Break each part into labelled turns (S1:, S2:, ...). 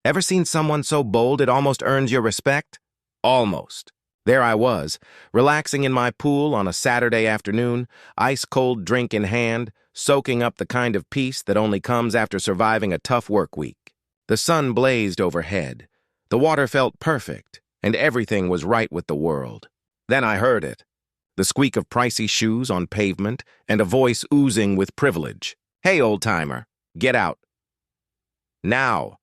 S1: Ever seen someone so bold it almost earns your respect? Almost. There I was, relaxing in my pool on a Saturday afternoon, ice-cold drink in hand, soaking up the kind of peace that only comes after surviving a tough work week. The sun blazed overhead. The water felt perfect, and everything was right with the world. Then I heard it. The squeak of pricey shoes on pavement, and a voice oozing with privilege. "Hey, old-timer, get out." Now.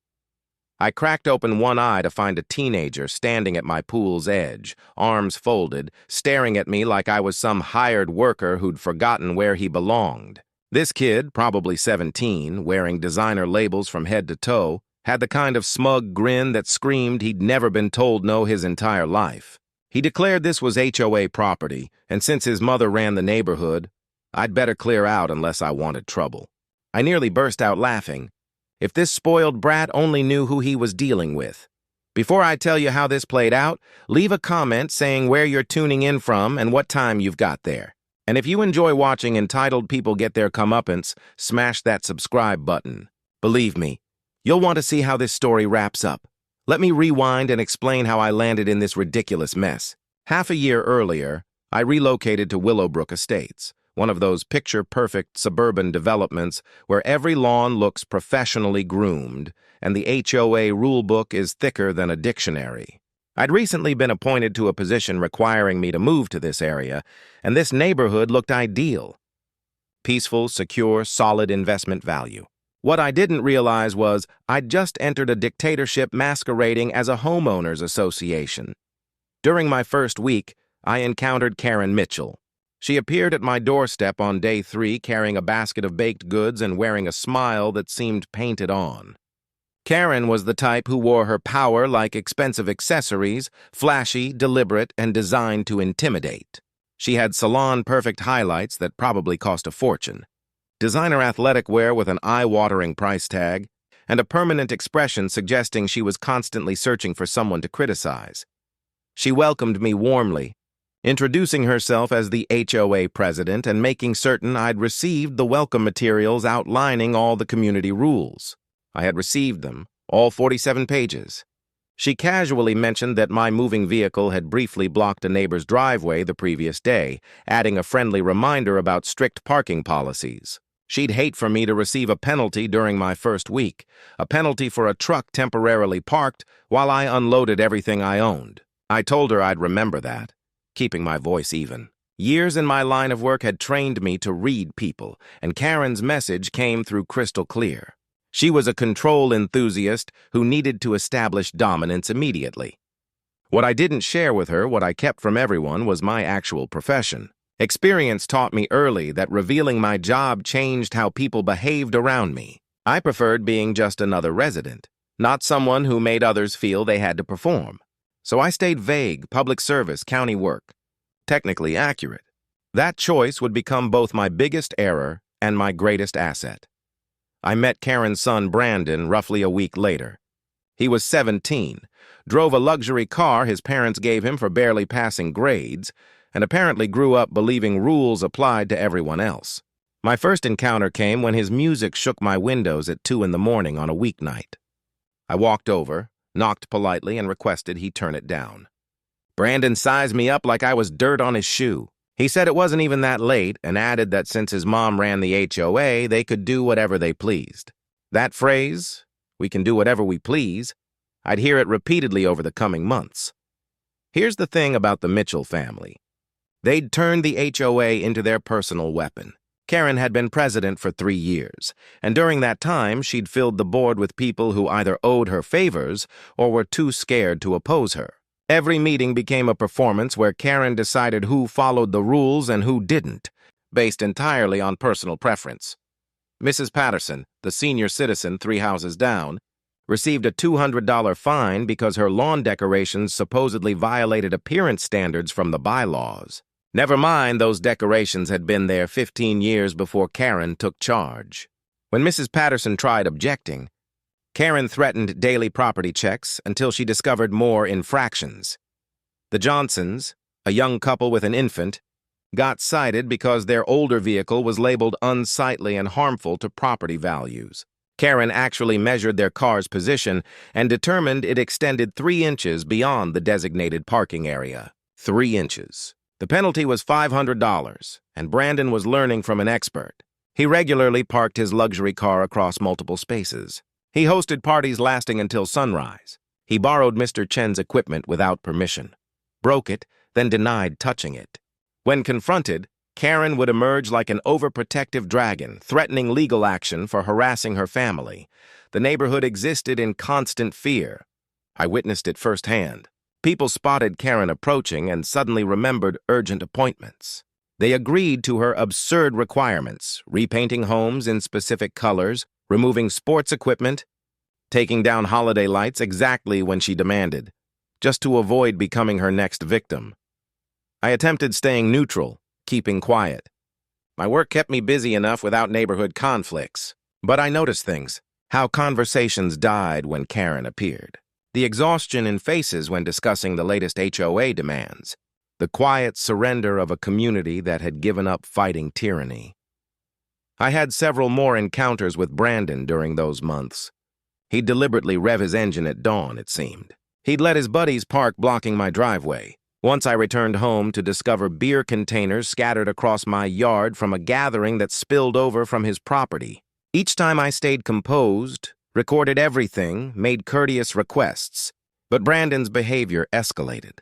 S1: I cracked open one eye to find a teenager standing at my pool's edge, arms folded, staring at me like I was some hired worker who'd forgotten where he belonged. This kid, probably 17, wearing designer labels from head to toe, had the kind of smug grin that screamed he'd never been told no his entire life. He declared this was HOA property, and since his mother ran the neighborhood, I'd better clear out unless I wanted trouble. I nearly burst out laughing. If this spoiled brat only knew who he was dealing with. Before I tell you how this played out, leave a comment saying where you're tuning in from and what time you've got there. And if you enjoy watching entitled people get their comeuppance, smash that subscribe button. Believe me, you'll want to see how this story wraps up. Let me rewind and explain how I landed in this ridiculous mess. Half a year earlier, I relocated to Willowbrook Estates, one of those picture-perfect suburban developments where every lawn looks professionally groomed and the HOA rulebook is thicker than a dictionary. I'd recently been appointed to a position requiring me to move to this area, and this neighborhood looked ideal. Peaceful, secure, solid investment value. What I didn't realize was I'd just entered a dictatorship masquerading as a homeowners association. During my first week, I encountered Karen Mitchell. She appeared at my doorstep on day 3 carrying a basket of baked goods and wearing a smile that seemed painted on. Karen was the type who wore her power like expensive accessories, flashy, deliberate, and designed to intimidate. She had salon-perfect highlights that probably cost a fortune, designer athletic wear with an eye-watering price tag, and a permanent expression suggesting she was constantly searching for someone to criticize. She welcomed me warmly, introducing herself as the HOA president and making certain I'd received the welcome materials outlining all the community rules. I had received them, all 47 pages. She casually mentioned that my moving vehicle had briefly blocked a neighbor's driveway the previous day, adding a friendly reminder about strict parking policies. She'd hate for me to receive a penalty during my first week, a penalty for a truck temporarily parked while I unloaded everything I owned. I told her I'd remember that, keeping my voice even. Years in my line of work had trained me to read people, and Karen's message came through crystal clear. She was a control enthusiast who needed to establish dominance immediately. What I didn't share with her, what I kept from everyone, was my actual profession. Experience taught me early that revealing my job changed how people behaved around me. I preferred being just another resident, not someone who made others feel they had to perform. So I stayed vague, public service, county work. Technically accurate. That choice would become both my biggest error and my greatest asset. I met Karen's son Brandon roughly a week later. He was 17, drove a luxury car his parents gave him for barely passing grades, and apparently grew up believing rules applied to everyone else. My first encounter came when his music shook my windows at 2 in the morning on a weeknight. I walked over, knocked politely, and requested he turn it down. Brandon sized me up like I was dirt on his shoe. He said it wasn't even that late and added that since his mom ran the HOA, they could do whatever they pleased. That phrase, "we can do whatever we please," I'd hear it repeatedly over the coming months. Here's the thing about the Mitchell family. They'd turned the HOA into their personal weapon. Karen had been president for 3 years, and during that time, she'd filled the board with people who either owed her favors or were too scared to oppose her. Every meeting became a performance where Karen decided who followed the rules and who didn't, based entirely on personal preference. Mrs. Patterson, the senior citizen 3 houses down, received a $200 fine because her lawn decorations supposedly violated appearance standards from the bylaws. Never mind, those decorations had been there 15 years before Karen took charge. When Mrs. Patterson tried objecting, Karen threatened daily property checks until she discovered more infractions. The Johnsons, a young couple with an infant, got cited because their older vehicle was labeled unsightly and harmful to property values. Karen actually measured their car's position and determined it extended 3 inches beyond the designated parking area. 3 inches. The penalty was $500, and Brandon was learning from an expert. He regularly parked his luxury car across multiple spaces. He hosted parties lasting until sunrise. He borrowed Mr. Chen's equipment without permission, broke it, then denied touching it. When confronted, Karen would emerge like an overprotective dragon, threatening legal action for harassing her family. The neighborhood existed in constant fear. I witnessed it firsthand. People spotted Karen approaching and suddenly remembered urgent appointments. They agreed to her absurd requirements, repainting homes in specific colors, removing sports equipment, taking down holiday lights exactly when she demanded, just to avoid becoming her next victim. I attempted staying neutral, keeping quiet. My work kept me busy enough without neighborhood conflicts. But I noticed things, how conversations died when Karen appeared. The exhaustion in faces when discussing the latest HOA demands. The quiet surrender of a community that had given up fighting tyranny. I had several more encounters with Brandon during those months. He'd deliberately rev his engine at dawn, it seemed. He'd let his buddies park blocking my driveway. Once I returned home to discover beer containers scattered across my yard from a gathering that spilled over from his property. Each time I stayed composed, recorded everything, made courteous requests, but Brandon's behavior escalated.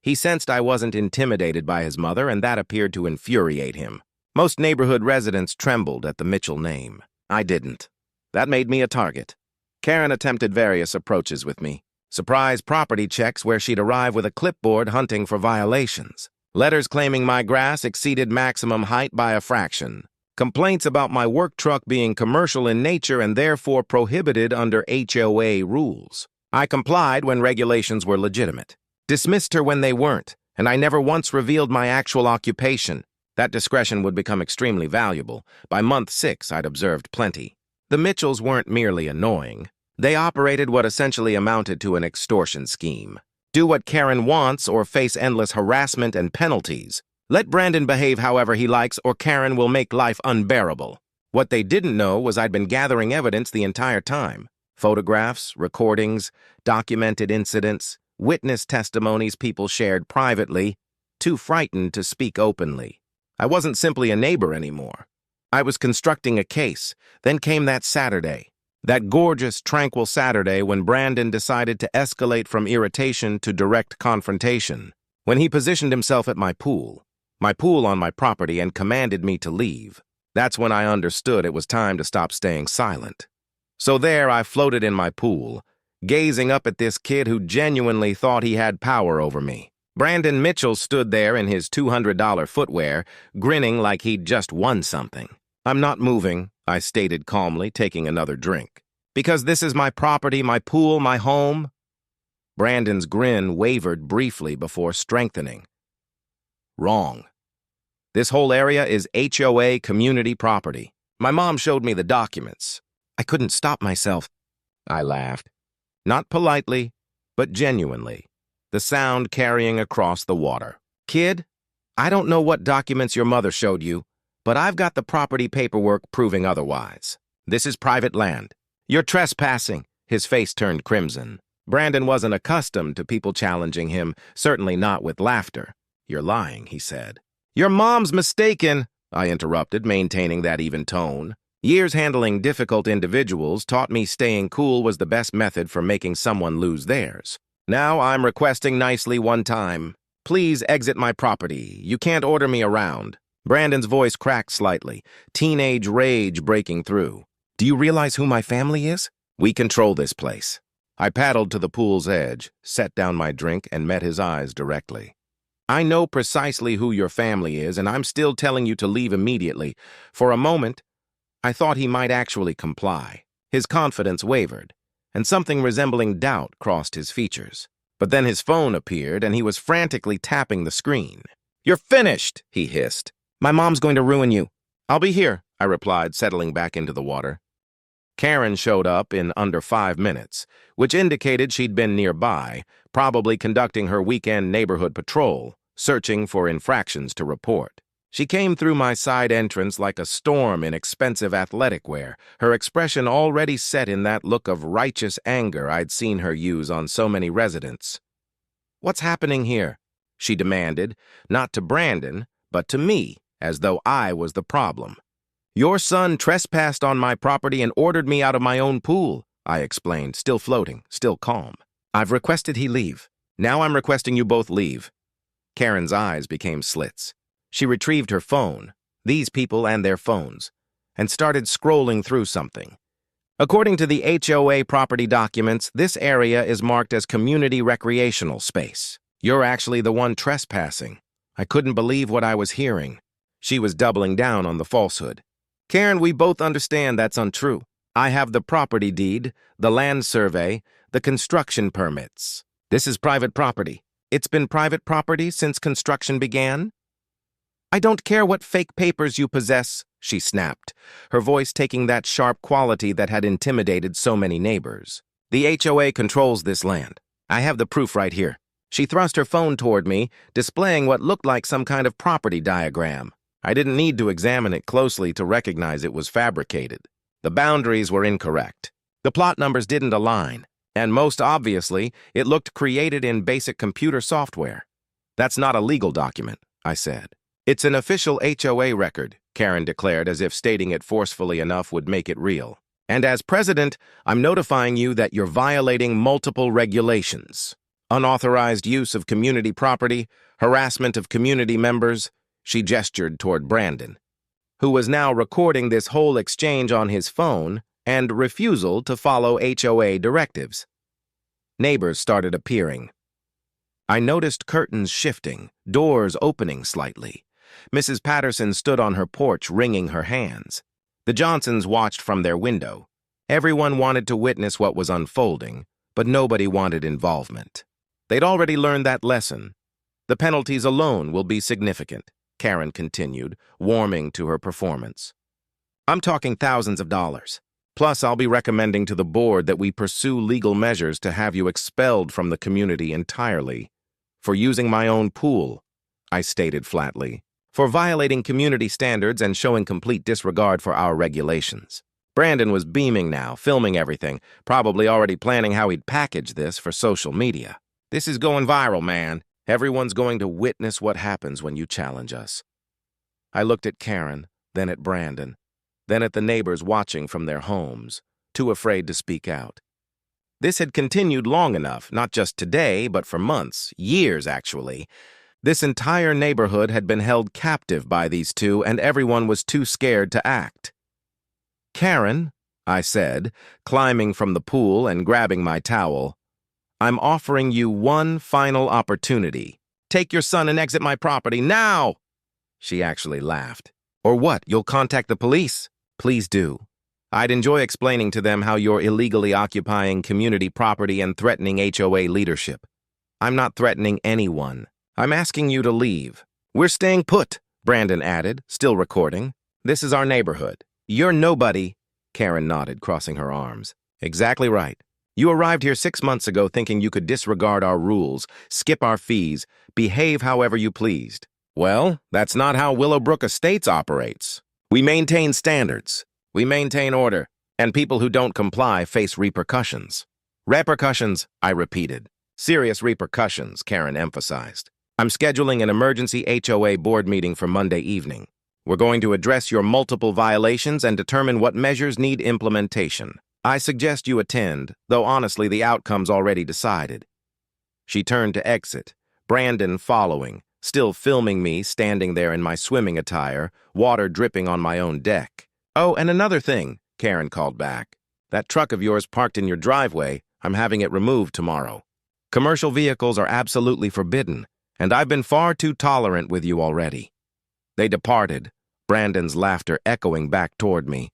S1: He sensed I wasn't intimidated by his mother, and that appeared to infuriate him. Most neighborhood residents trembled at the Mitchell name. I didn't. That made me a target. Karen attempted various approaches with me. Surprise property checks where she'd arrive with a clipboard hunting for violations. Letters claiming my grass exceeded maximum height by a fraction. Complaints about my work truck being commercial in nature and therefore prohibited under HOA rules. I complied when regulations were legitimate. Dismissed her when they weren't, and I never once revealed my actual occupation. That discretion would become extremely valuable. By month 6, I'd observed plenty. The Mitchells weren't merely annoying. They operated what essentially amounted to an extortion scheme. Do what Karen wants or face endless harassment and penalties. Let Brandon behave however he likes or Karen will make life unbearable. What they didn't know was I'd been gathering evidence the entire time. Photographs, recordings, documented incidents, witness testimonies people shared privately, too frightened to speak openly. I wasn't simply a neighbor anymore. I was constructing a case. Then came that Saturday. That gorgeous, tranquil Saturday when Brandon decided to escalate from irritation to direct confrontation. When he positioned himself at my pool on my property, and commanded me to leave. That's when I understood it was time to stop staying silent. So there I floated in my pool, gazing up at this kid who genuinely thought he had power over me. Brandon Mitchell stood there in his $200 footwear, grinning like he'd just won something. I'm not moving, I stated calmly, taking another drink. Because this is my property, my pool, my home. Brandon's grin wavered briefly before strengthening. Wrong. This whole area is HOA community property. My mom showed me the documents. I couldn't stop myself. I laughed. Not politely, but genuinely. The sound carrying across the water. Kid, I don't know what documents your mother showed you, but I've got the property paperwork proving otherwise. This is private land. You're trespassing. His face turned crimson. Brandon wasn't accustomed to people challenging him, certainly not with laughter. You're lying, he said. Your mom's mistaken, I interrupted, maintaining that even tone. Years handling difficult individuals taught me staying cool was the best method for making someone lose theirs. Now I'm requesting nicely one time. Please exit my property. You can't order me around. Brandon's voice cracked slightly, teenage rage breaking through. Do you realize who my family is? We control this place. I paddled to the pool's edge, set down my drink, and met his eyes directly. I know precisely who your family is, and I'm still telling you to leave immediately. For a moment, I thought he might actually comply. His confidence wavered, and something resembling doubt crossed his features. But then his phone appeared, and he was frantically tapping the screen. You're finished, he hissed. My mom's going to ruin you. I'll be here, I replied, settling back into the water. Karen showed up in under 5 minutes, which indicated she'd been nearby, probably conducting her weekend neighborhood patrol, searching for infractions to report. She came through my side entrance like a storm in expensive athletic wear, her expression already set in that look of righteous anger I'd seen her use on so many residents. "What's happening here?" she demanded, not to Brandon, but to me, as though I was the problem. "Your son trespassed on my property and ordered me out of my own pool," I explained, still floating, still calm. "I've requested he leave. Now I'm requesting you both leave." Karen's eyes became slits. She retrieved her phone, these people and their phones, and started scrolling through something. "According to the HOA property documents, this area is marked as community recreational space. You're actually the one trespassing." I couldn't believe what I was hearing. She was doubling down on the falsehood. "Karen, we both understand that's untrue. I have the property deed, the land survey, the construction permits. This is private property. It's been private property since construction began." "I don't care what fake papers you possess," she snapped, her voice taking that sharp quality that had intimidated so many neighbors. "The HOA controls this land. I have the proof right here." She thrust her phone toward me, displaying what looked like some kind of property diagram. I didn't need to examine it closely to recognize it was fabricated. The boundaries were incorrect. The plot numbers didn't align, and most obviously, it looked created in basic computer software. "That's not a legal document," I said. "It's an official HOA record," Karen declared, as if stating it forcefully enough would make it real. "And as president, I'm notifying you that you're violating multiple regulations. Unauthorized use of community property, harassment of community members." She gestured toward Brandon, who was now recording this whole exchange on his phone, and refusal to follow HOA directives. Neighbors started appearing. I noticed curtains shifting, doors opening slightly. Mrs. Patterson stood on her porch wringing her hands. The Johnsons watched from their window. Everyone wanted to witness what was unfolding, but nobody wanted involvement. They'd already learned that lesson. "The penalties alone will be significant," Karen continued, warming to her performance. "I'm talking thousands of dollars. Plus, I'll be recommending to the board that we pursue legal measures to have you expelled from the community entirely. For using my own pool," I stated flatly. "For violating community standards and showing complete disregard for our regulations." Brandon was beaming now, filming everything, probably already planning how he'd package this for social media. "This is going viral, man. Everyone's going to witness what happens when you challenge us." I looked at Karen, then at Brandon, then at the neighbors watching from their homes, too afraid to speak out. This had continued long enough, not just today, but for months, years actually. This entire neighborhood had been held captive by these two, and everyone was too scared to act. "Karen," I said, climbing from the pool and grabbing my towel, "I'm offering you one final opportunity. Take your son and exit my property now!" She actually laughed. "Or what, you'll contact the police?" "Please do. I'd enjoy explaining to them how you're illegally occupying community property and threatening HOA leadership." "I'm not threatening anyone. I'm asking you to leave." "We're staying put," Brandon added, still recording. "This is our neighborhood. You're nobody." Karen nodded, crossing her arms. "Exactly right. You arrived here 6 months ago thinking you could disregard our rules, skip our fees, behave however you pleased. Well, that's not how Willowbrook Estates operates. We maintain standards. We maintain order. And people who don't comply face repercussions." "Repercussions," I repeated. "Serious repercussions," Karen emphasized. "I'm scheduling an emergency HOA board meeting for Monday evening. We're going to address your multiple violations and determine what measures need implementation. I suggest you attend, though honestly the outcome's already decided." She turned to exit, Brandon following, still filming me standing there in my swimming attire, water dripping on my own deck. "Oh, and another thing," Karen called back. "That truck of yours parked in your driveway, I'm having it removed tomorrow. Commercial vehicles are absolutely forbidden, and I've been far too tolerant with you already." They departed, Brandon's laughter echoing back toward me.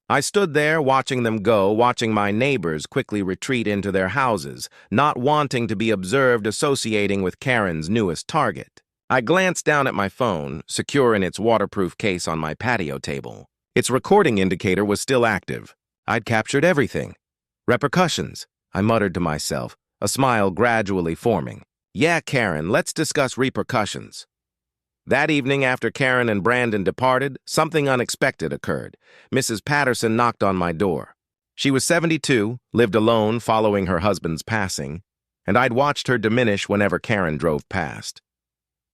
S1: I stood there watching them go, watching my neighbors quickly retreat into their houses, not wanting to be observed associating with Karen's newest target. I glanced down at my phone, secure in its waterproof case on my patio table. Its recording indicator was still active. I'd captured everything. "Repercussions," I muttered to myself, a smile gradually forming. "Yeah, Karen, let's discuss repercussions." That evening, after Karen and Brandon departed, something unexpected occurred. Mrs. Patterson knocked on my door. She was 72, lived alone following her husband's passing, and I'd watched her diminish whenever Karen drove past.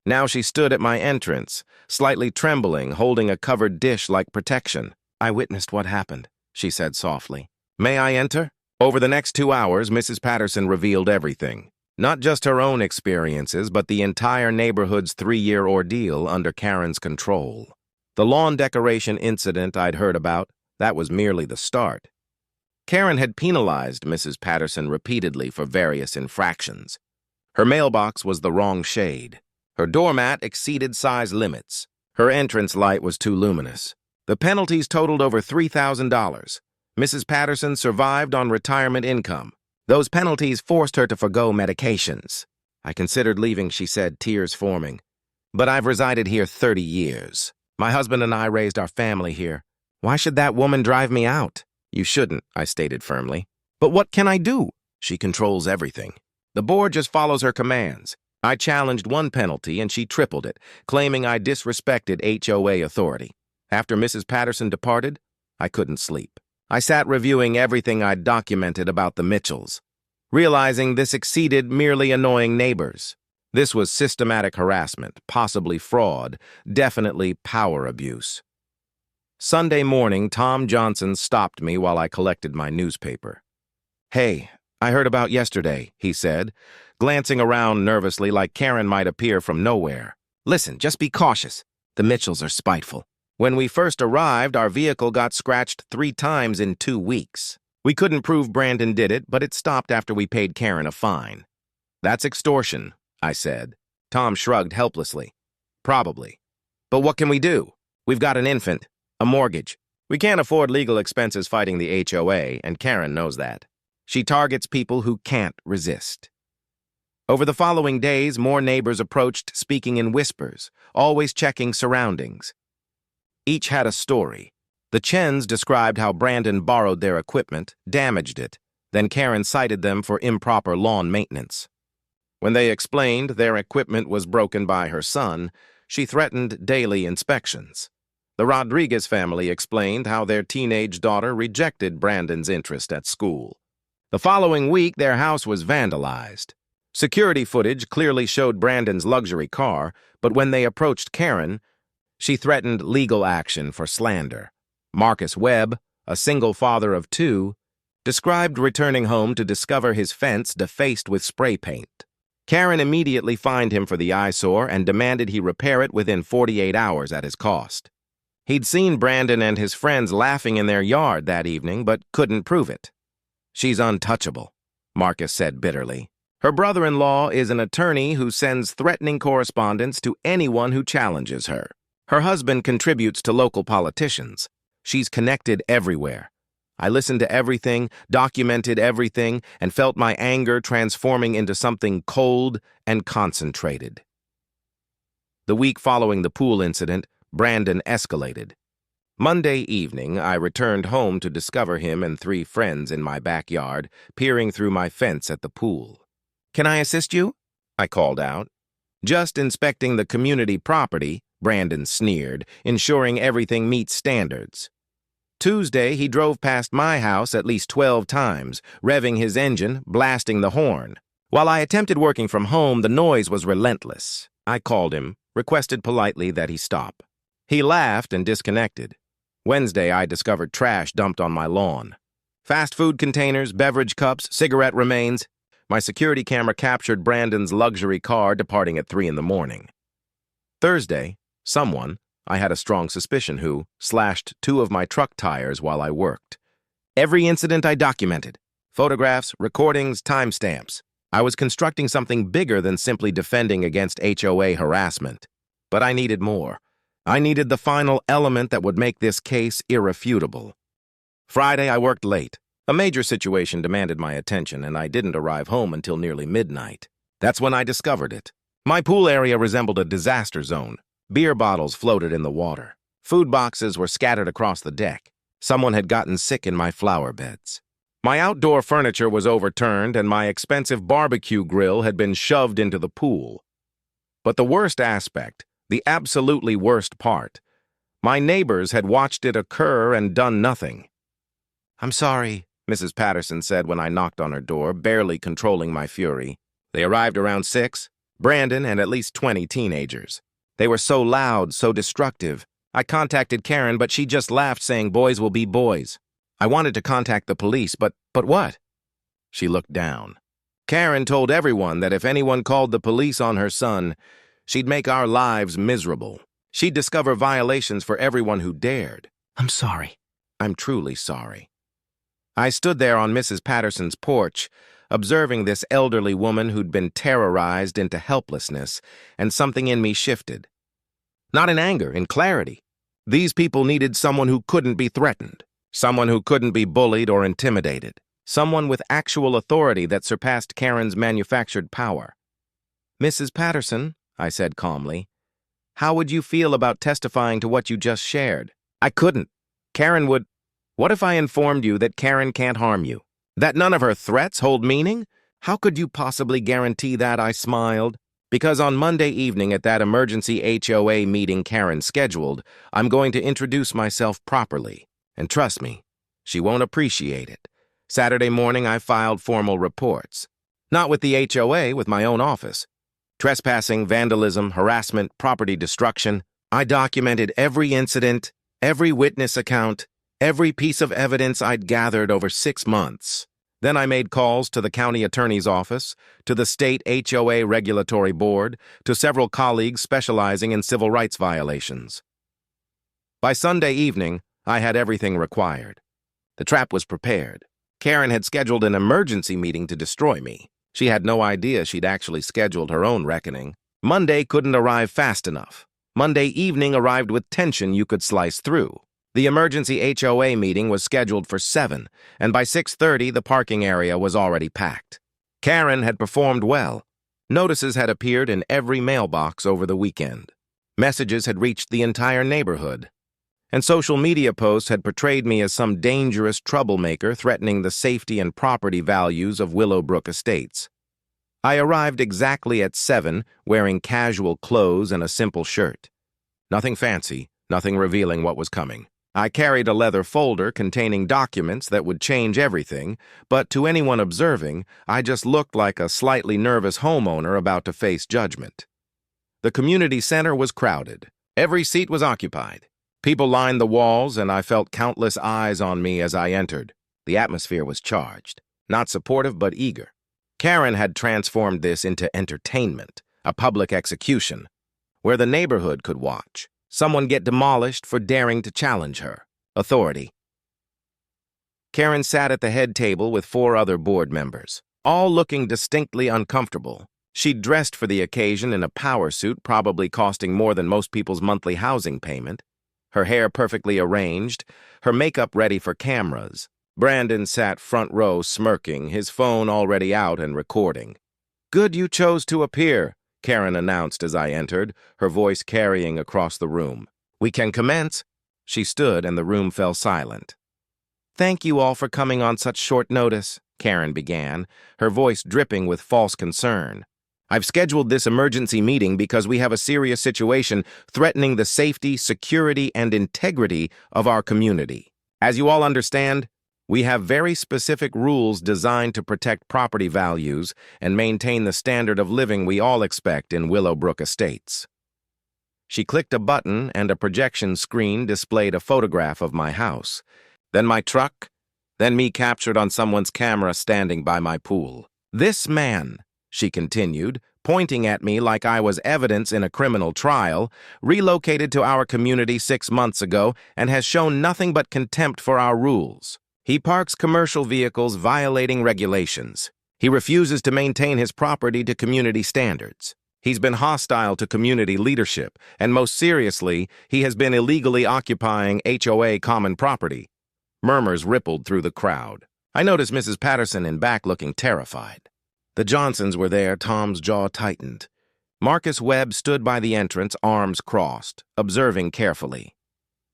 S1: Now she stood at my entrance, slightly trembling, holding a covered dish like protection. "I witnessed what happened," she said softly. "May I enter?" Over the next 2 hours, Mrs. Patterson revealed everything. Not just her own experiences, but the entire neighborhood's 3-year ordeal under Karen's control. The lawn decoration incident I'd heard about, that was merely the start. Karen had penalized Mrs. Patterson repeatedly for various infractions. Her mailbox was the wrong shade. Her doormat exceeded size limits. Her entrance light was too luminous. The penalties totaled over $3,000. Mrs. Patterson survived on retirement income. Those penalties forced her to forgo medications. "I considered leaving," she said, tears forming. "But I've resided here 30 years. My husband and I raised our family here. Why should that woman drive me out?" "You shouldn't," I stated firmly. "But what can I do?" "She controls everything. The board just follows her commands." I challenged one penalty and she tripled it, claiming I disrespected HOA authority. After Mrs. Patterson departed, I couldn't sleep. I sat reviewing everything I'd documented about the Mitchells, realizing this exceeded merely annoying neighbors. This was systematic harassment, possibly fraud, definitely power abuse. Sunday morning, Tom Johnson stopped me while I collected my newspaper. "Hey, I heard about yesterday," he said, glancing around nervously like Karen might appear from nowhere. "Listen, just be cautious. The Mitchells are spiteful. When we first arrived, our vehicle got scratched 3 times in 2 weeks. We couldn't prove Brandon did it, but it stopped after we paid Karen a fine." "That's extortion," I said. Tom shrugged helplessly. "Probably. But what can we do? We've got an infant, a mortgage. We can't afford legal expenses fighting the HOA, and Karen knows that. She targets people who can't resist." Over the following days, more neighbors approached, speaking in whispers, always checking surroundings. Each had a story. The Chens described how Brandon borrowed their equipment, damaged it, then Karen cited them for improper lawn maintenance. When they explained their equipment was broken by her son, she threatened daily inspections. The Rodriguez family explained how their teenage daughter rejected Brandon's interest at school. The following week, their house was vandalized. Security footage clearly showed Brandon's luxury car, but when they approached Karen, she threatened legal action for slander. Marcus Webb, a single father of 2, described returning home to discover his fence defaced with spray paint. Karen immediately fined him for the eyesore and demanded he repair it within 48 hours at his cost. He'd seen Brandon and his friends laughing in their yard that evening, but couldn't prove it. "She's untouchable," Marcus said bitterly. "Her brother-in-law is an attorney who sends threatening correspondence to anyone who challenges her. Her husband contributes to local politicians. She's connected everywhere. I listened to everything, documented everything, and felt my anger transforming into something cold and concentrated." The week following the pool incident, Brandon escalated. Monday evening, I returned home to discover him and 3 friends in my backyard, peering through my fence at the pool. "Can I assist you?" I called out. "Just inspecting the community property," Brandon sneered, "ensuring everything meets standards." Tuesday, he drove past my house at least 12 times, revving his engine, blasting the horn. While I attempted working from home, the noise was relentless. I called him, requested politely that he stop. He laughed and disconnected. Wednesday, I discovered trash dumped on my lawn. Fast food containers, beverage cups, cigarette remains. My security camera captured Brandon's luxury car departing at 3 in the morning. Thursday, someone, I had a strong suspicion who, slashed 2 of my truck tires while I worked. Every incident I documented. Photographs, recordings, timestamps. I was constructing something bigger than simply defending against HOA harassment. But I needed more. I needed the final element that would make this case irrefutable. Friday, I worked late. A major situation demanded my attention, and I didn't arrive home until nearly midnight. That's when I discovered it. My pool area resembled a disaster zone. Beer bottles floated in the water. Food boxes were scattered across the deck. Someone had gotten sick in my flower beds. My outdoor furniture was overturned, and my expensive barbecue grill had been shoved into the pool. But the worst aspect, The absolutely worst part. My neighbors had watched it occur and done nothing. "I'm sorry," Mrs. Patterson said when I knocked on her door, barely controlling my fury. They arrived around 6, Brandon and at least 20 teenagers. They were so loud, so destructive. I contacted Karen, but she just laughed, saying boys will be boys. I wanted to contact the police, but what? She looked down. Karen told everyone that if anyone called the police on her son, she'd make our lives miserable. She'd discover violations for everyone who dared. "I'm sorry." "I'm truly sorry." I stood there on Mrs. Patterson's porch, observing this elderly woman who'd been terrorized into helplessness, and something in me shifted. Not in anger, in clarity. These people needed someone who couldn't be threatened, someone who couldn't be bullied or intimidated, someone with actual authority that surpassed Karen's manufactured power. "Mrs. Patterson," I said calmly, "how would you feel about testifying to what you just shared?" "I couldn't. Karen would—" "What if I informed you that Karen can't harm you? That none of her threats hold meaning? How could you possibly guarantee that?" I smiled. "Because on Monday evening at that emergency HOA meeting Karen scheduled, I'm going to introduce myself properly. And trust me, she won't appreciate it. Saturday morning I filed formal reports. Not with the HOA, with my own office. Trespassing, vandalism, harassment, property destruction. I documented every incident, every witness account, every piece of evidence I'd gathered over 6 months. Then I made calls to the county attorney's office, to the state HOA regulatory board, to several colleagues specializing in civil rights violations. By Sunday evening, I had everything required. The trap was prepared. Karen had scheduled an emergency meeting to destroy me. She had no idea she'd actually scheduled her own reckoning. Monday couldn't arrive fast enough. Monday evening arrived with tension you could slice through. The emergency HOA meeting was scheduled for 7, and by 6:30 the parking area was already packed. Karen had performed well. Notices had appeared in every mailbox over the weekend. Messages had reached the entire neighborhood. And social media posts had portrayed me as some dangerous troublemaker threatening the safety and property values of Willowbrook Estates. I arrived exactly at 7, wearing casual clothes and a simple shirt. Nothing fancy, nothing revealing what was coming. I carried a leather folder containing documents that would change everything, but to anyone observing, I just looked like a slightly nervous homeowner about to face judgment. The community center was crowded. Every seat was occupied. People lined the walls, and I felt countless eyes on me as I entered. The atmosphere was charged, not supportive but eager. Karen had transformed this into entertainment, a public execution, where the neighborhood could watch. Someone get demolished for daring to challenge her. Authority. Karen sat at the head table with 4 other board members, all looking distinctly uncomfortable. She'd dressed for the occasion in a power suit, probably costing more than most people's monthly housing payment. Her hair perfectly arranged, her makeup ready for cameras. Brandon sat front row smirking, his phone already out and recording. "Good you chose to appear," Karen announced as I entered, her voice carrying across the room. "We can commence." She stood and the room fell silent. "Thank you all for coming on such short notice," Karen began, her voice dripping with false concern. "I've scheduled this emergency meeting because we have a serious situation threatening the safety, security, and integrity of our community. As you all understand, we have very specific rules designed to protect property values and maintain the standard of living we all expect in Willowbrook Estates." She clicked a button and a projection screen displayed a photograph of my house, then my truck, then me captured on someone's camera standing by my pool. "This man," she continued, pointing at me like I was evidence in a criminal trial, "relocated to our community 6 months ago and has shown nothing but contempt for our rules. He parks commercial vehicles violating regulations. He refuses to maintain his property to community standards. He's been hostile to community leadership, and most seriously, he has been illegally occupying HOA common property." Murmurs rippled through the crowd. I noticed Mrs. Patterson in back looking terrified. The Johnsons were there, Tom's jaw tightened. Marcus Webb stood by the entrance, arms crossed, observing carefully.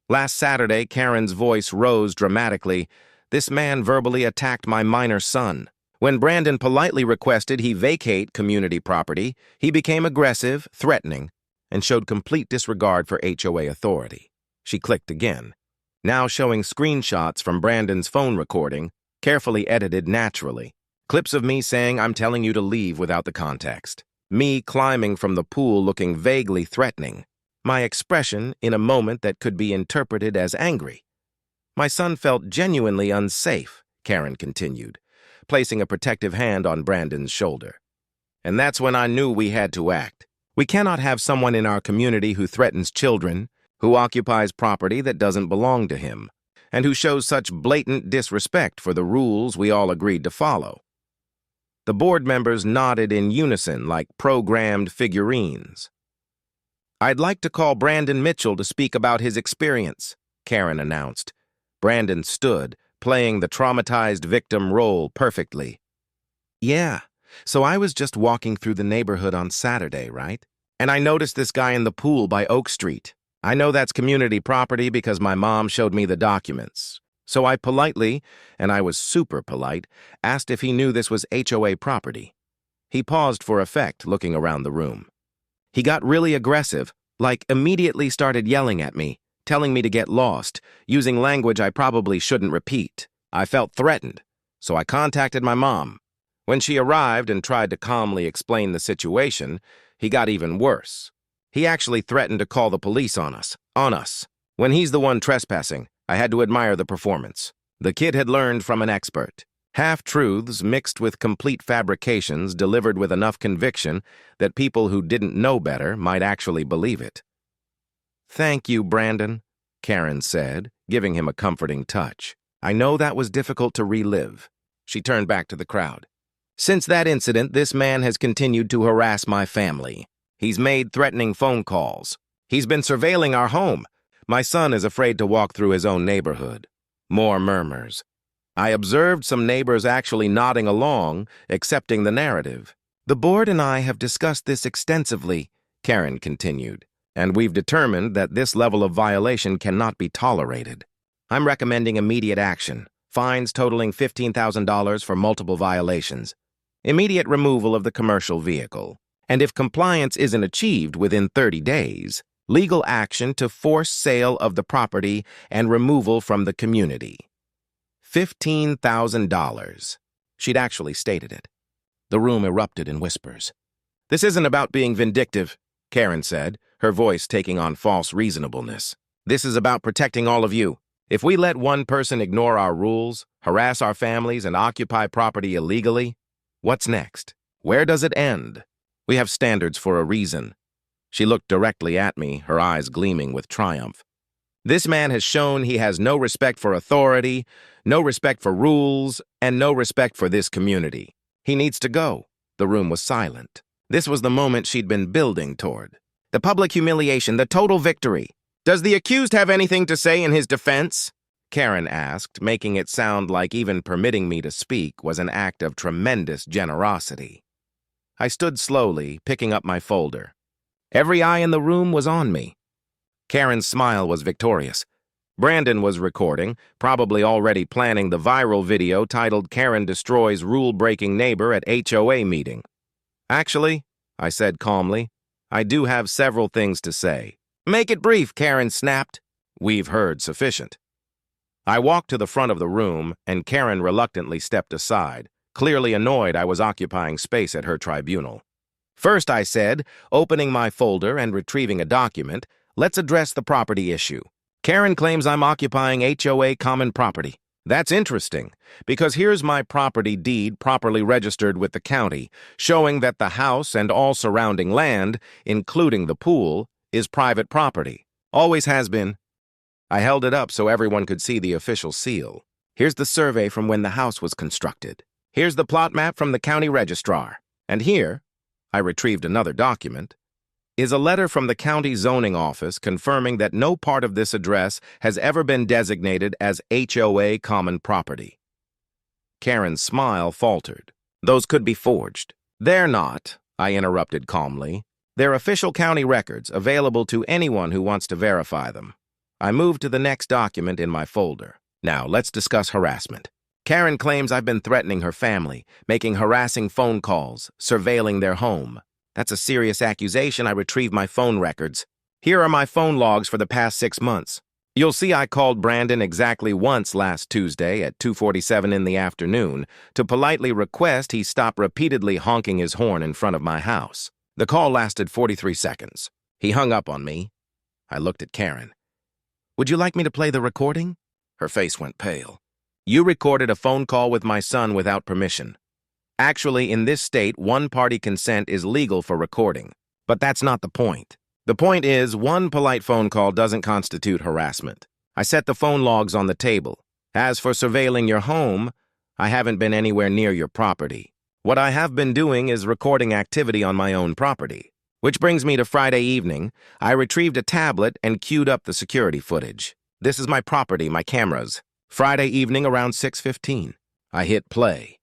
S1: Last Saturday, Karen's voice rose dramatically. "This man verbally attacked my minor son. When Brandon politely requested he vacate community property, he became aggressive, threatening, and showed complete disregard for HOA authority. She clicked again, now showing screenshots from Brandon's phone recording, carefully edited naturally. Clips of me saying I'm telling you to leave without the context. Me climbing from the pool looking vaguely threatening. My expression in a moment that could be interpreted as angry. My son felt genuinely unsafe, Karen continued, placing a protective hand on Brandon's shoulder. And that's when I knew we had to act. We cannot have someone in our community who threatens children, who occupies property that doesn't belong to him, and who shows such blatant disrespect for the rules we all agreed to follow. The board members nodded in unison like programmed figurines. I'd like to call Brandon Mitchell to speak about his experience, Karen announced. Brandon stood, playing the traumatized victim role perfectly. Yeah, so I was just walking through the neighborhood on Saturday, right? And I noticed this guy in the pool by Oak Street. I know that's community property because my mom showed me the documents. So I politely, and I was super polite, asked if he knew this was HOA property. He paused for effect, looking around the room. He got really aggressive, like immediately started yelling at me, telling me to get lost, using language I probably shouldn't repeat. I felt threatened, so I contacted my mom. When she arrived and tried to calmly explain the situation, he got even worse. He actually threatened to call the police on us. When he's the one trespassing, I had to admire the performance. The kid had learned from an expert. Half-truths mixed with complete fabrications delivered with enough conviction that people who didn't know better might actually believe it. Thank you, Brandon, Karen said, giving him a comforting touch. I know that was difficult to relive. She turned back to the crowd. Since that incident, this man has continued to harass my family. He's made threatening phone calls. He's been surveilling our home. My son is afraid to walk through his own neighborhood. More murmurs. I observed some neighbors actually nodding along, accepting the narrative. The board and I have discussed this extensively, Karen continued, and we've determined that this level of violation cannot be tolerated. I'm recommending immediate action, fines totaling $15,000 for multiple violations, immediate removal of the commercial vehicle, and if compliance isn't achieved within 30 days, legal action to force sale of the property and removal from the community. $15,000. She'd actually stated it. The room erupted in whispers. This isn't about being vindictive, Karen said, her voice taking on false reasonableness. This is about protecting all of you. If we let one person ignore our rules, harass our families, and occupy property illegally, what's next? Where does it end? We have standards for a reason. She looked directly at me, her eyes gleaming with triumph. This man has shown he has no respect for authority, no respect for rules, and no respect for this community. He needs to go. The room was silent. This was the moment she'd been building toward. The public humiliation, the total victory. Does the accused have anything to say in his defense? Karen asked, making it sound like even permitting me to speak was an act of tremendous generosity. I stood slowly, picking up my folder. Every eye in the room was on me. Karen's smile was victorious. Brandon was recording, probably already planning the viral video titled Karen Destroys Rule-Breaking Neighbor at HOA Meeting. Actually, I said calmly, I do have several things to say. Make it brief, Karen snapped. We've heard sufficient. I walked to the front of the room, and Karen reluctantly stepped aside, clearly annoyed I was occupying space at her tribunal. First, I said, opening my folder and retrieving a document, let's address the property issue. Karen claims I'm occupying HOA common property. That's interesting, because here's my property deed properly registered with the county, showing that the house and all surrounding land, including the pool, is private property. Always has been. I held it up so everyone could see the official seal. Here's the survey from when the house was constructed. Here's the plot map from the county registrar. And here, I retrieved another document, is a letter from the county zoning office confirming that no part of this address has ever been designated as HOA common property. Karen's smile faltered. Those could be forged. They're not, I interrupted calmly. They're official county records available to anyone who wants to verify them. I moved to the next document in my folder. Now, let's discuss harassment. Karen claims I've been threatening her family, making harassing phone calls, surveilling their home. That's a serious accusation. I retrieved my phone records. Here are my phone logs for the past 6 months. You'll see I called Brandon exactly once last Tuesday at 2:47 in the afternoon to politely request he stop repeatedly honking his horn in front of my house. The call lasted 43 seconds. He hung up on me. I looked at Karen. Would you like me to play the recording? Her face went pale. You recorded a phone call with my son without permission. Actually, in this state, one-party consent is legal for recording. But that's not the point. The point is, one polite phone call doesn't constitute harassment. I set the phone logs on the table. As for surveilling your home, I haven't been anywhere near your property. What I have been doing is recording activity on my own property. Which brings me to Friday evening. I retrieved a tablet and queued up the security footage. This is my property, my cameras. Friday evening around 6:15. I hit play.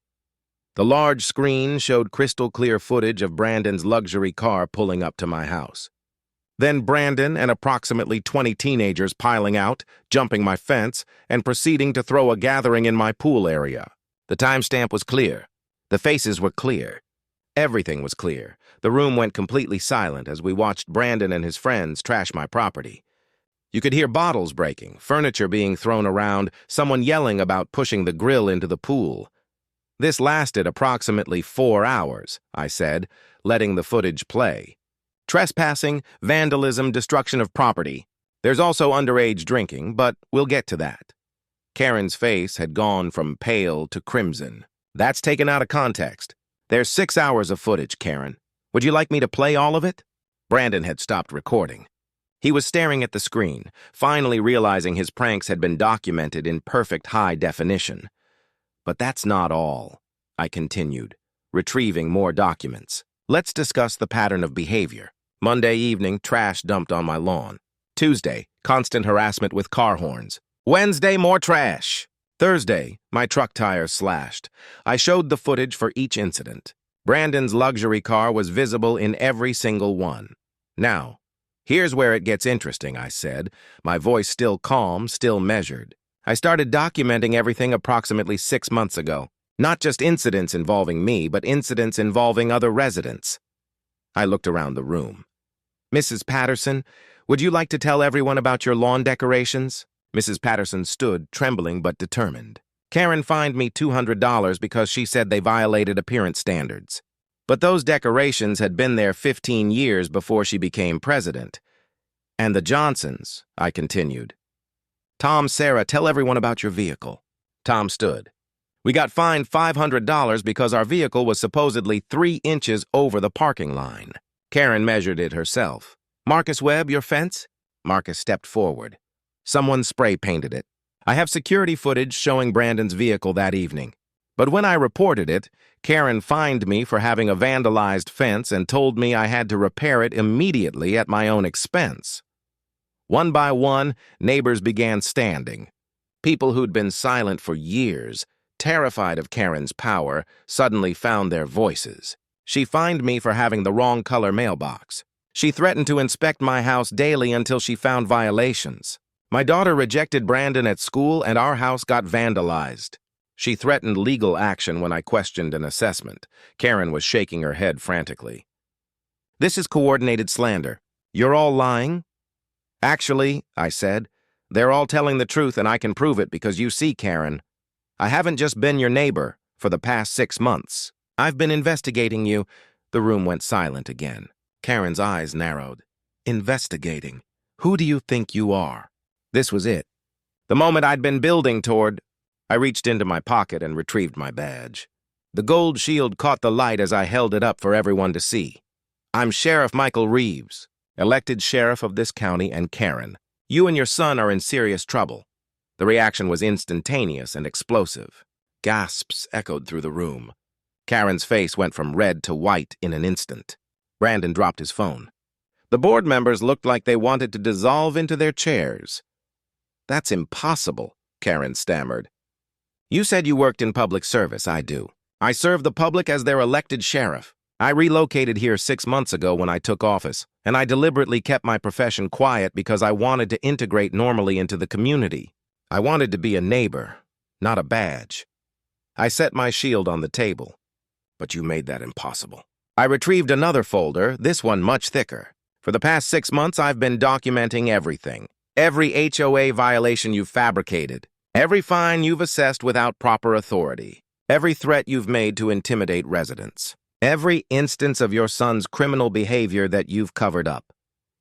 S1: The large screen showed crystal clear footage of Brandon's luxury car pulling up to my house. Then Brandon and approximately 20 teenagers piling out, jumping my fence, and proceeding to throw a gathering in my pool area. The timestamp was clear. The faces were clear. Everything was clear. The room went completely silent as we watched Brandon and his friends trash my property. You could hear bottles breaking, furniture being thrown around, someone yelling about pushing the grill into the pool. This lasted approximately 4 hours, I said, letting the footage play. Trespassing, vandalism, destruction of property. There's also underage drinking, but we'll get to that. Karen's face had gone from pale to crimson. That's taken out of context. There's 6 hours of footage, Karen. Would you like me to play all of it? Brandon had stopped recording. He was staring at the screen, finally realizing his pranks had been documented in perfect high definition. But that's not all, I continued, retrieving more documents. Let's discuss the pattern of behavior. Monday evening, trash dumped on my lawn. Tuesday, constant harassment with car horns. Wednesday, more trash. Thursday, my truck tires slashed. I showed the footage for each incident. Brandon's luxury car was visible in every single one. Now, here's where it gets interesting, I said, my voice still calm, still measured. I started documenting everything approximately 6 months ago. Not just incidents involving me, but incidents involving other residents. I looked around the room. Mrs. Patterson, would you like to tell everyone about your lawn decorations? Mrs. Patterson stood, trembling but determined. Karen fined me $200 because she said they violated appearance standards. But those decorations had been there 15 years before she became president. And the Johnsons, I continued. Tom, Sarah, tell everyone about your vehicle. Tom stood. We got fined $500 because our vehicle was supposedly 3 inches over the parking line. Karen measured it herself. Marcus Webb, your fence? Marcus stepped forward. Someone spray-painted it. I have security footage showing Brandon's vehicle that evening. But when I reported it, Karen fined me for having a vandalized fence and told me I had to repair it immediately at my own expense. One by one, neighbors began standing. People who'd been silent for years, terrified of Karen's power, suddenly found their voices. She fined me for having the wrong color mailbox. She threatened to inspect my house daily until she found violations. My daughter rejected Brandon at school and our house got vandalized. She threatened legal action when I questioned an assessment. Karen was shaking her head frantically. This is coordinated slander. You're all lying? Actually, I said, they're all telling the truth and I can prove it because you see, Karen, I haven't just been your neighbor for the past 6 months. I've been investigating you. The room went silent again. Karen's eyes narrowed. Investigating? Who do you think you are? This was it. The moment I'd been building toward, I reached into my pocket and retrieved my badge. The gold shield caught the light as I held it up for everyone to see. I'm Sheriff Michael Reeves, elected sheriff of this county, and Karen, you and your son are in serious trouble. The reaction was instantaneous and explosive. Gasps echoed through the room. Karen's face went from red to white in an instant. Brandon dropped his phone. The board members looked like they wanted to dissolve into their chairs. That's impossible, Karen stammered. You said you worked in public service. I do. I serve the public as their elected sheriff. I relocated here 6 months ago when I took office, and I deliberately kept my profession quiet because I wanted to integrate normally into the community. I wanted to be a neighbor, not a badge. I set my shield on the table, but you made that impossible. I retrieved another folder, this one much thicker. For the past 6 months, I've been documenting everything. Every HOA violation you've fabricated. Every fine you've assessed without proper authority. Every threat you've made to intimidate residents. Every instance of your son's criminal behavior that you've covered up.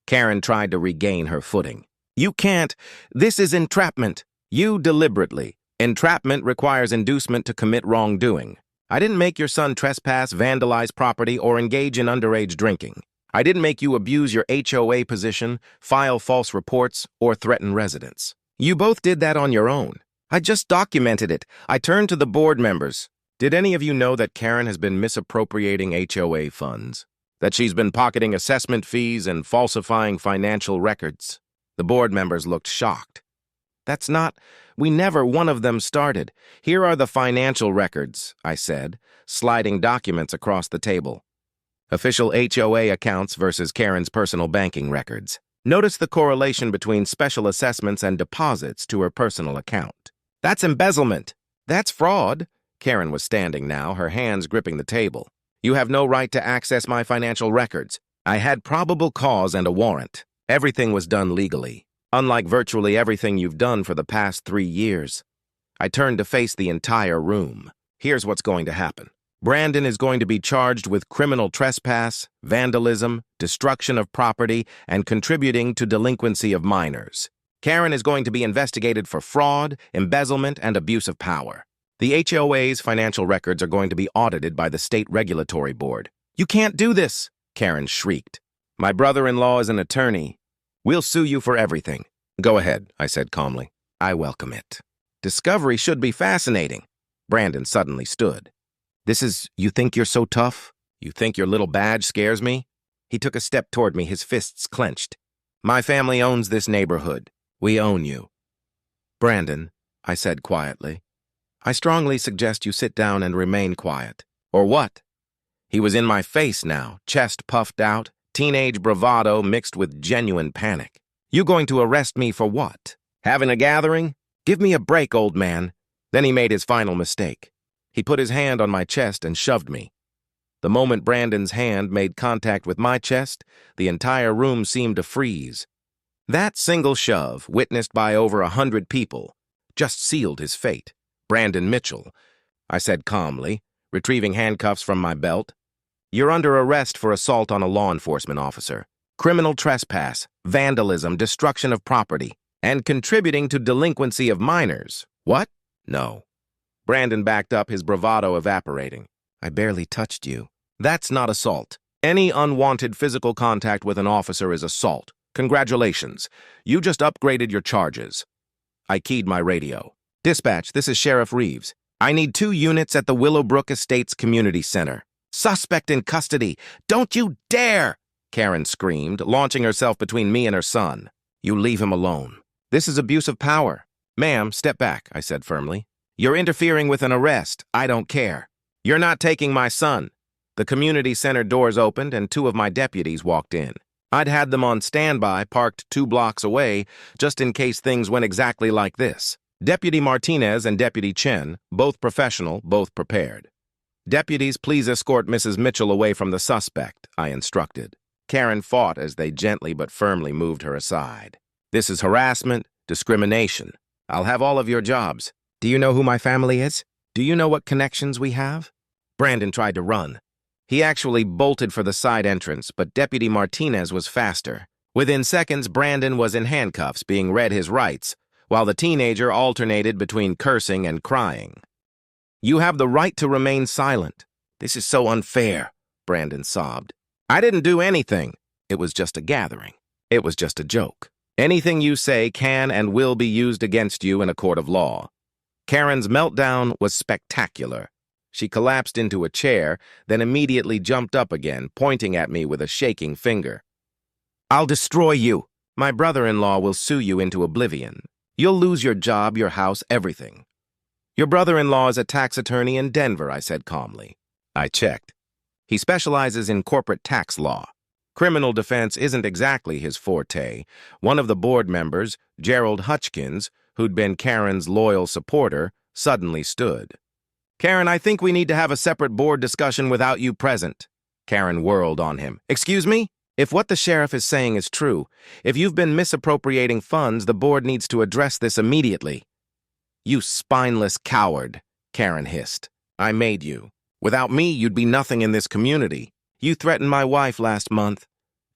S1: Karen tried to regain her footing. You can't. This is entrapment. You deliberately. Entrapment requires inducement to commit wrongdoing. I didn't make your son trespass, vandalize property, or engage in underage drinking. I didn't make you abuse your HOA position, file false reports, or threaten residents. You both did that on your own. I just documented it. I turned to the board members. Did any of you know that Karen has been misappropriating HOA funds? That she's been pocketing assessment fees and falsifying financial records? The board members looked shocked. That's not, we never one of them started. Here are the financial records, I said, sliding documents across the table. Official HOA accounts versus Karen's personal banking records. Notice the correlation between special assessments and deposits to her personal account. That's embezzlement. That's fraud. Karen was standing now, her hands gripping the table. You have no right to access my financial records. I had probable cause and a warrant. Everything was done legally, unlike virtually everything you've done for the past 3 years. I turned to face the entire room. Here's what's going to happen. Brandon is going to be charged with criminal trespass, vandalism, destruction of property, and contributing to delinquency of minors. Karen is going to be investigated for fraud, embezzlement, and abuse of power. The HOA's financial records are going to be audited by the state regulatory board. You can't do this, Karen shrieked. My brother-in-law is an attorney. We'll sue you for everything. Go ahead, I said calmly. I welcome it. Discovery should be fascinating. Brandon suddenly stood. You think you're so tough? You think your little badge scares me? He took a step toward me, his fists clenched. My family owns this neighborhood. We own you. Brandon, I said quietly, I strongly suggest you sit down and remain quiet. Or what? He was in my face now, chest puffed out, teenage bravado mixed with genuine panic. You going to arrest me for what? Having a gathering? Give me a break, old man. Then he made his final mistake. He put his hand on my chest and shoved me. The moment Brandon's hand made contact with my chest, the entire room seemed to freeze. That single shove, witnessed by over 100 people, just sealed his fate. Brandon Mitchell, I said calmly, retrieving handcuffs from my belt. You're under arrest for assault on a law enforcement officer, criminal trespass, vandalism, destruction of property, and contributing to delinquency of minors. What? No. Brandon backed up, his bravado evaporating. I barely touched you. That's not assault. Any unwanted physical contact with an officer is assault. Congratulations. You just upgraded your charges. I keyed my radio. Dispatch, this is Sheriff Reeves. I need 2 units at the Willowbrook Estates Community Center. Suspect in custody. Don't you dare! Karen screamed, launching herself between me and her son. You leave him alone. This is abuse of power. Ma'am, step back, I said firmly. You're interfering with an arrest. I don't care. You're not taking my son. The community center doors opened and 2 of my deputies walked in. I'd had them on standby, parked 2 blocks away, just in case things went exactly like this. Deputy Martinez and Deputy Chen, both professional, both prepared. Deputies, please escort Mrs. Mitchell away from the suspect, I instructed. Karen fought as they gently but firmly moved her aside. This is harassment, discrimination. I'll have all of your jobs. Do you know who my family is? Do you know what connections we have? Brandon tried to run. He actually bolted for the side entrance, but Deputy Martinez was faster. Within seconds, Brandon was in handcuffs, being read his rights, while the teenager alternated between cursing and crying. You have the right to remain silent. This is so unfair, Brandon sobbed. I didn't do anything. It was just a gathering. It was just a joke. Anything you say can and will be used against you in a court of law. Karen's meltdown was spectacular. She collapsed into a chair, then immediately jumped up again, pointing at me with a shaking finger. I'll destroy you. My brother-in-law will sue you into oblivion. You'll lose your job, your house, everything. Your brother-in-law is a tax attorney in Denver, I said calmly. I checked. He specializes in corporate tax law. Criminal defense isn't exactly his forte. One of the board members, Gerald Hutchkins, who'd been Karen's loyal supporter, suddenly stood. Karen, I think we need to have a separate board discussion without you present. Karen whirled on him. Excuse me? If what the sheriff is saying is true, if you've been misappropriating funds, the board needs to address this immediately. You spineless coward, Karen hissed. I made you. Without me, you'd be nothing in this community. You threatened my wife last month,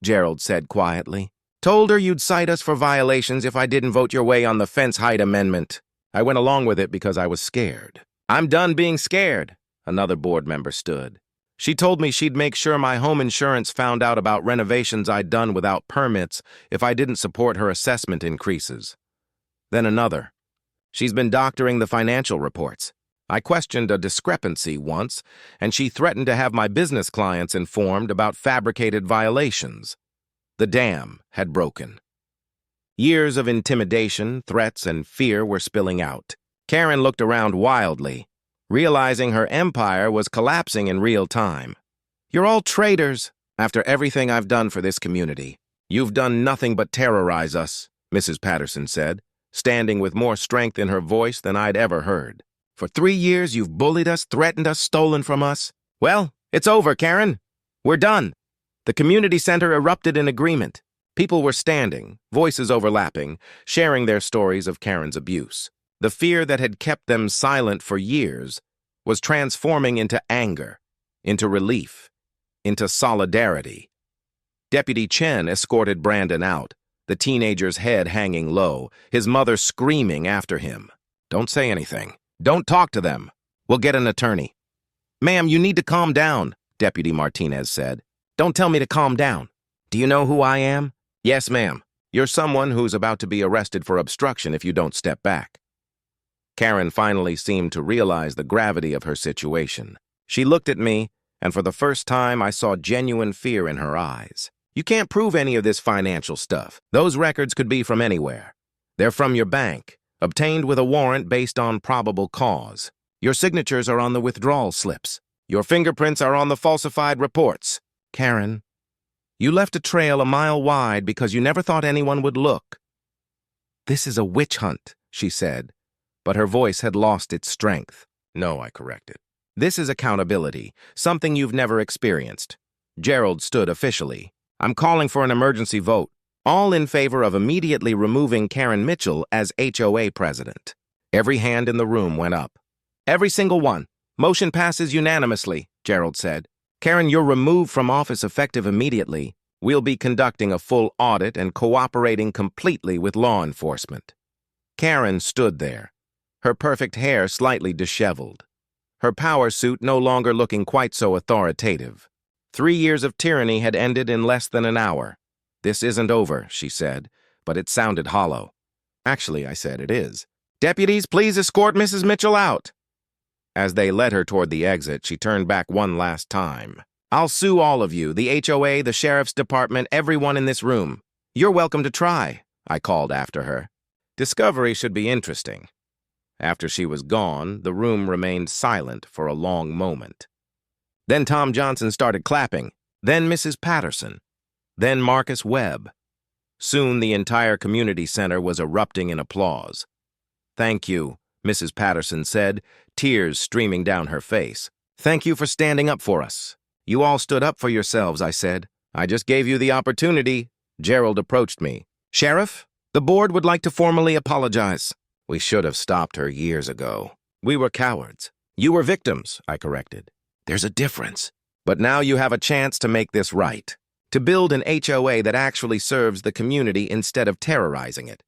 S1: Gerald said quietly. Told her you'd cite us for violations if I didn't vote your way on the fence height amendment. I went along with it because I was scared. I'm done being scared, another board member stood. She told me she'd make sure my home insurance found out about renovations I'd done without permits if I didn't support her assessment increases. Then another. She's been doctoring the financial reports. I questioned a discrepancy once, and she threatened to have my business clients informed about fabricated violations. The dam had broken. Years of intimidation, threats, and fear were spilling out. Karen looked around wildly, realizing her empire was collapsing in real time. You're all traitors. After everything I've done for this community, you've done nothing but terrorize us, Mrs. Patterson said, standing with more strength in her voice than I'd ever heard. For 3 years, you've bullied us, threatened us, stolen from us. Well, it's over, Karen. We're done. The community center erupted in agreement. People were standing, voices overlapping, sharing their stories of Karen's abuse. The fear that had kept them silent for years was transforming into anger, into relief, into solidarity. Deputy Chen escorted Brandon out, the teenager's head hanging low, his mother screaming after him. Don't say anything. Don't talk to them. We'll get an attorney. Ma'am, you need to calm down, Deputy Martinez said. Don't tell me to calm down. Do you know who I am? Yes, ma'am. You're someone who's about to be arrested for obstruction if you don't step back. Karen finally seemed to realize the gravity of her situation. She looked at me, and for the first time I saw genuine fear in her eyes. You can't prove any of this financial stuff. Those records could be from anywhere. They're from your bank, obtained with a warrant based on probable cause. Your signatures are on the withdrawal slips. Your fingerprints are on the falsified reports. Karen, you left a trail a mile wide because you never thought anyone would look. This is a witch hunt, she said, but her voice had lost its strength. No, I corrected. This is accountability, something you've never experienced. Gerald stood officially. I'm calling for an emergency vote. All in favor of immediately removing Karen Mitchell as HOA president. Every hand in the room went up. Every single one. Motion passes unanimously, Gerald said. Karen, you're removed from office effective immediately. We'll be conducting a full audit and cooperating completely with law enforcement. Karen stood there, her perfect hair slightly disheveled, her power suit no longer looking quite so authoritative. 3 years of tyranny had ended in less than an hour. This isn't over, she said, but it sounded hollow. Actually, I said, it is. Deputies, please escort Mrs. Mitchell out. As they led her toward the exit, she turned back one last time. I'll sue all of you, the HOA, the sheriff's department, everyone in this room. You're welcome to try, I called after her. Discovery should be interesting. After she was gone, the room remained silent for a long moment. Then Tom Johnson started clapping, then Mrs. Patterson, then Marcus Webb. Soon the entire community center was erupting in applause. Thank you, Mrs. Patterson said, tears streaming down her face. Thank you for standing up for us. You all stood up for yourselves, I said. I just gave you the opportunity. Gerald approached me. Sheriff, the board would like to formally apologize. We should have stopped her years ago. We were cowards. You were victims, I corrected. There's a difference. But now you have a chance to make this right. To build an HOA that actually serves the community instead of terrorizing it.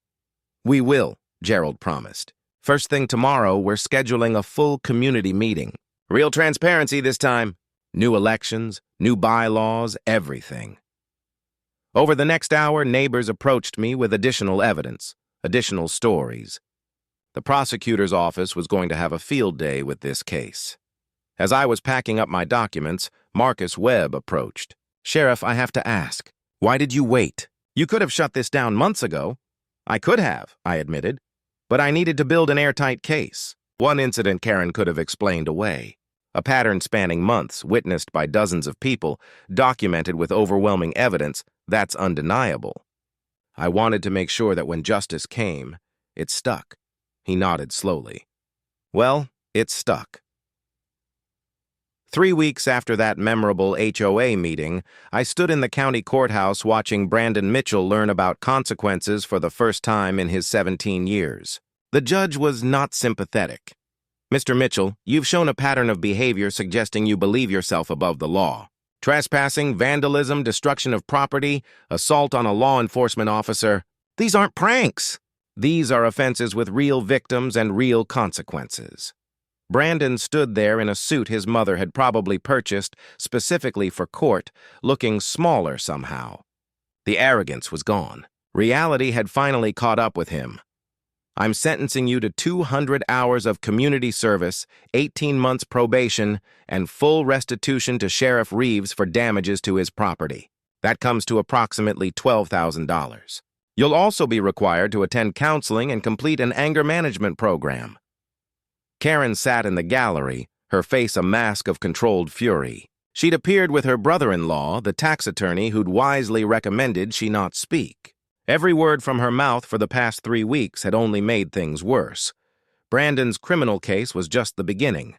S1: We will, Gerald promised. First thing tomorrow, we're scheduling a full community meeting. Real transparency this time. New elections, new bylaws, everything. Over the next hour, neighbors approached me with additional evidence, additional stories. The prosecutor's office was going to have a field day with this case. As I was packing up my documents, Marcus Webb approached. Sheriff, I have to ask, why did you wait? You could have shut this down months ago. I could have, I admitted, but I needed to build an airtight case. One incident Karen could have explained away. A pattern spanning months, witnessed by dozens of people, documented with overwhelming evidence, that's undeniable. I wanted to make sure that when justice came, it stuck. He nodded slowly. Well, it stuck. 3 weeks after that memorable HOA meeting, I stood in the county courthouse watching Brandon Mitchell learn about consequences for the first time in his 17 years. The judge was not sympathetic. "Mr. Mitchell, you've shown a pattern of behavior suggesting you believe yourself above the law. Trespassing, vandalism, destruction of property, assault on a law enforcement officer. These aren't pranks. These are offenses with real victims and real consequences." Brandon stood there in a suit his mother had probably purchased specifically for court, looking smaller somehow. The arrogance was gone. Reality had finally caught up with him. "I'm sentencing you to 200 hours of community service, 18 months probation, and full restitution to Sheriff Reeves for damages to his property. That comes to approximately $12,000. You'll also be required to attend counseling and complete an anger management program." Karen sat in the gallery, her face a mask of controlled fury. She'd appeared with her brother-in-law, the tax attorney who'd wisely recommended she not speak. Every word from her mouth for the past 3 weeks had only made things worse. Brandon's criminal case was just the beginning.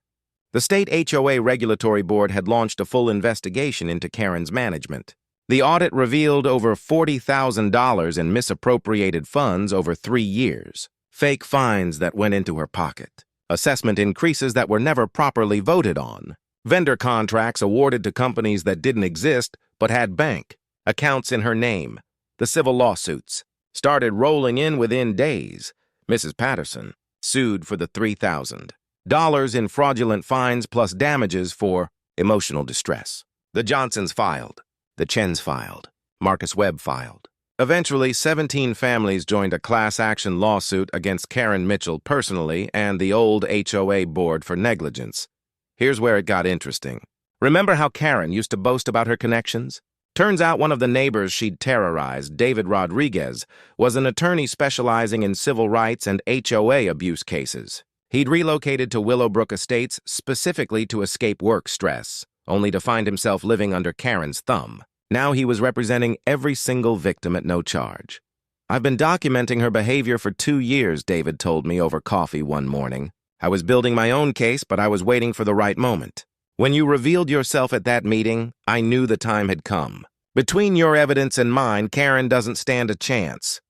S1: The state HOA regulatory board had launched a full investigation into Karen's management. The audit revealed over $40,000 in misappropriated funds over 3 years, fake fines that went into her pocket, assessment increases that were never properly voted on, vendor contracts awarded to companies that didn't exist but had bank accounts in her name. The civil lawsuits started rolling in within days. Mrs. Patterson sued for the $3,000 in fraudulent fines plus damages for emotional distress. The Johnsons filed. The Chens filed. Marcus Webb filed. Eventually, 17 families joined a class action lawsuit against Karen Mitchell personally and the old HOA board for negligence. Here's where it got interesting. Remember how Karen used to boast about her connections? Turns out one of the neighbors she'd terrorized, David Rodriguez, was an attorney specializing in civil rights and HOA abuse cases. He'd relocated to Willowbrook Estates specifically to escape work stress, only to find himself living under Karen's thumb. Now he was representing every single victim at no charge. "I've been documenting her behavior for 2 years," David told me over coffee one morning. "I was building my own case, but I was waiting for the right moment. When you revealed yourself at that meeting, I knew the time had come. Between your evidence and mine, Karen doesn't stand a chance."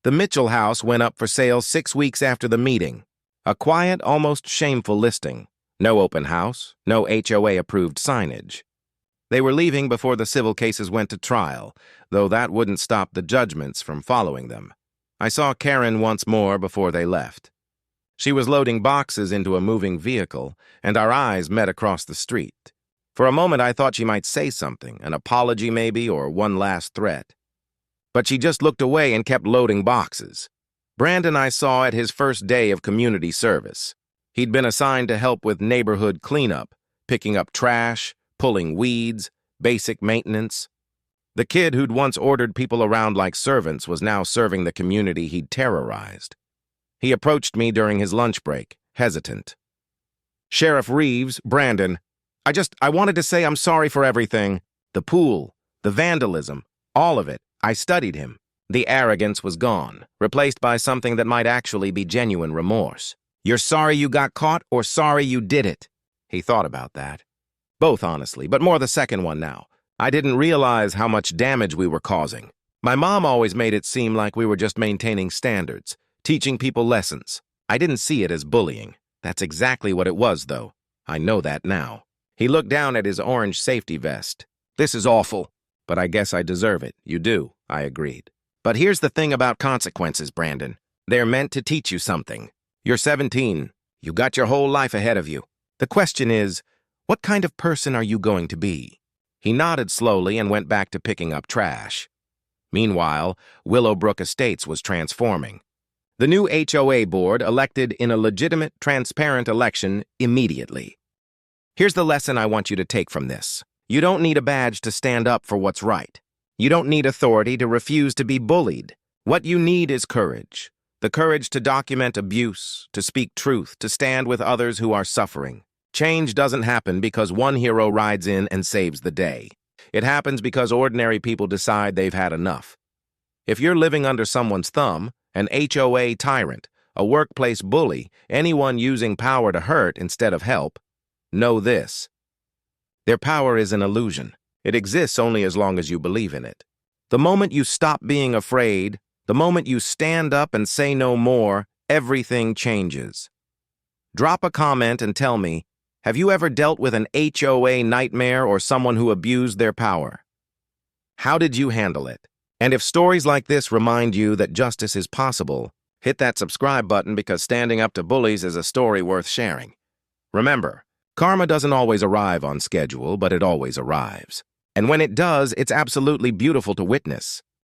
S1: The Mitchell house went up for sale 6 weeks after the meeting. A quiet, almost shameful listing. No open house, no HOA-approved signage. They were leaving before the civil cases went to trial, though that wouldn't stop the judgments from following them. I saw Karen once more before they left. She was loading boxes into a moving vehicle, and our eyes met across the street. For a moment, I thought she might say something, an apology maybe, or one last threat. But she just looked away and kept loading boxes. Brandon I saw at his first day of community service. He'd been assigned to help with neighborhood cleanup, picking up trash, pulling weeds, basic maintenance. The kid who'd once ordered people around like servants was now serving the community he'd terrorized. He approached me during his lunch break, hesitant. "Sheriff Reeves, Brandon, I wanted to say I'm sorry for everything. The pool, the vandalism, all of it. I studied him." The arrogance was gone, replaced by something that might actually be genuine remorse. "You're sorry you got caught or sorry you did it?" He thought about that. Both, honestly, but more the second one now. I didn't realize how much damage we were causing. My mom always made it seem like we were just maintaining standards, teaching people lessons. I didn't see it as bullying. That's exactly what it was, though. I know that now. He looked down at his orange safety vest. "This is awful, but I guess I deserve it." "You do," I agreed. "But here's the thing about consequences, Brandon. They're meant to teach you something. You're 17. You got your whole life ahead of you. The question is, what kind of person are you going to be?" He nodded slowly and went back to picking up trash. Meanwhile, Willowbrook Estates was transforming. The new HOA board elected in a legitimate, transparent election immediately. Here's the lesson I want you to take from this. You don't need a badge to stand up for what's right. You don't need authority to refuse to be bullied. What you need is courage. The courage to document abuse, to speak truth, to stand with others who are suffering. Change doesn't happen because one hero rides in and saves the day. It happens because ordinary people decide they've had enough. If you're living under someone's thumb, an HOA tyrant, a workplace bully, anyone using power to hurt instead of help, know this: Their power is an illusion. It exists only as long as you believe in it. The moment you stop being afraid, the moment you stand up and say no more, everything changes. Drop a comment and tell me, have you ever dealt with an HOA nightmare or someone who abused their power? How did you handle it? And if stories like this remind you that justice is possible, hit that subscribe button because standing up to bullies is a story worth sharing. Remember, karma doesn't always arrive on schedule, but it always arrives. And when it does, it's absolutely beautiful to witness.